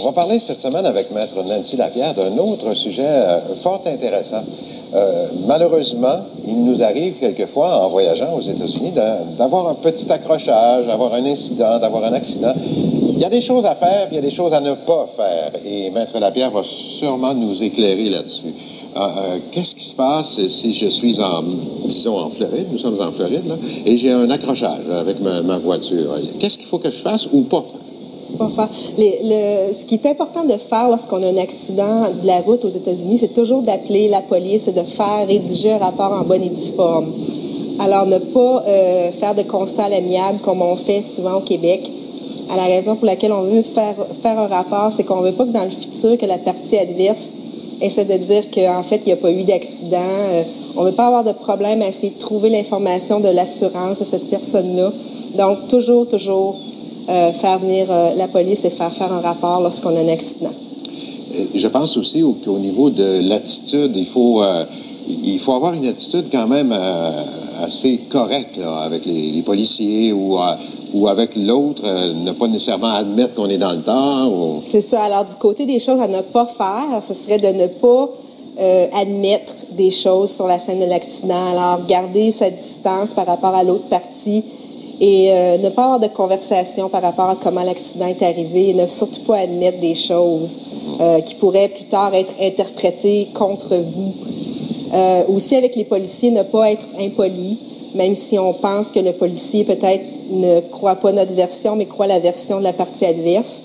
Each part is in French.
On va parler cette semaine avec Maître Nancy Lapierre d'un autre sujet fort intéressant. Malheureusement, il nous arrive quelquefois, en voyageant aux États-Unis, d'avoir un petit accrochage, d'avoir un incident, d'avoir un accident. Il y a des choses à faire, puis il y a des choses à ne pas faire. Et Maître Lapierre va sûrement nous éclairer là-dessus. Qu'est-ce qui se passe si je suis disons en Floride, nous sommes en Floride, là, et j'ai un accrochage avec ma voiture? Qu'est-ce qu'il faut que je fasse ou pas faire? Ce qui est important de faire lorsqu'on a un accident de la route aux États-Unis, c'est toujours d'appeler la police et de faire rédiger un rapport en bonne et due forme. Alors, ne pas faire de constat à l'amiable comme on fait souvent au Québec. À la raison pour laquelle on veut faire un rapport, c'est qu'on veut pas que dans le futur, que la partie adverse essaie de dire qu'en fait, il n'y a pas eu d'accident. On veut pas avoir de problème à essayer de trouver l'information de l'assurance de cette personne-là. Donc, toujours faire venir la police et faire un rapport lorsqu'on a un accident. Je pense aussi qu'au niveau de l'attitude, il faut avoir une attitude quand même assez correcte là, avec les policiers ou avec l'autre, ne pas nécessairement admettre qu'on est dans le tort. Ou... C'est ça. Alors, du côté des choses à ne pas faire, ce serait de ne pas admettre des choses sur la scène de l'accident. Alors, garder sa distance par rapport à l'autre partie et ne pas avoir de conversation par rapport à comment l'accident est arrivé et ne surtout pas admettre des choses qui pourraient plus tard être interprétées contre vous. Aussi, avec les policiers, ne pas être impoli, même si on pense que le policier peut-être ne croit pas notre version, mais croit la version de la partie adverse.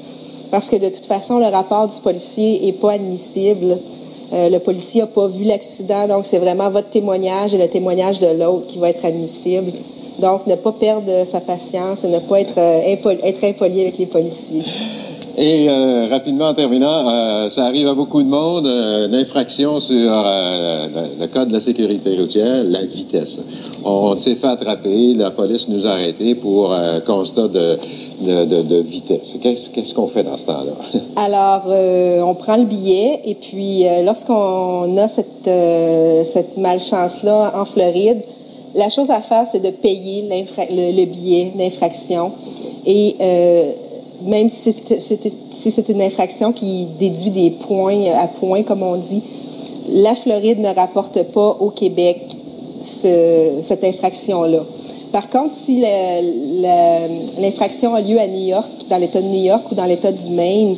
Parce que de toute façon, le rapport du policier est pas admissible. Le policier n'a pas vu l'accident, donc c'est vraiment votre témoignage et le témoignage de l'autre qui va être admissible. Donc, ne pas perdre sa patience et ne pas être impoli avec les policiers. Et rapidement, en terminant, ça arrive à beaucoup de monde, l'infraction sur le code de la sécurité routière, la vitesse. On s'est fait attraper, la police nous a arrêtés pour constat de vitesse. Qu'est-ce qu'on fait dans ce temps-là? Alors, on prend le billet et puis lorsqu'on a cette malchance-là en Floride, la chose à faire, c'est de payer le billet d'infraction. Et même si c'est une infraction qui déduit des points à points, comme on dit, la Floride ne rapporte pas au Québec cette infraction-là. Par contre, si l'infraction a lieu à New York, dans l'État de New York ou dans l'État du Maine,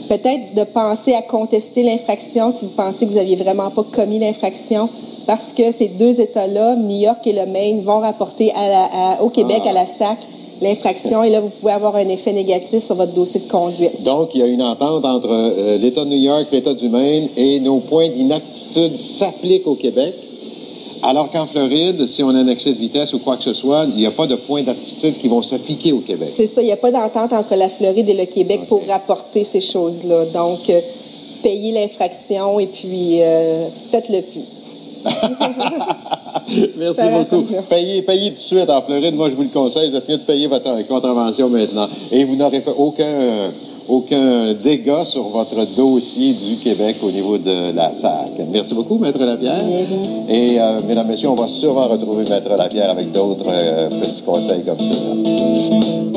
peut-être de penser à contester l'infraction si vous pensez que vous n'aviez vraiment pas commis l'infraction, parce que ces deux États-là, New York et le Maine, vont rapporter au Québec, à la SAC, l'infraction, et là, vous pouvez avoir un effet négatif sur votre dossier de conduite. Donc, il y a une entente entre l'État de New York, l'État du Maine, et nos points d'inaptitude s'appliquent au Québec, alors qu'en Floride, si on a un excès de vitesse ou quoi que ce soit, il n'y a pas de points d'aptitude qui vont s'appliquer au Québec. C'est ça, il n'y a pas d'entente entre la Floride et le Québec pour rapporter ces choses-là. Donc, payez l'infraction et puis faites-le plus. Merci beaucoup. Payez tout de suite en Floride. Moi, je vous le conseille. Vous êtes mieux de payer votre contravention maintenant. Et vous n'aurez pas aucun dégât sur votre dossier du Québec au niveau de la SAC. Merci beaucoup, Maître Lapierre. Et, mesdames, messieurs, on va sûrement retrouver Maître Lapierre avec d'autres petits conseils comme ça.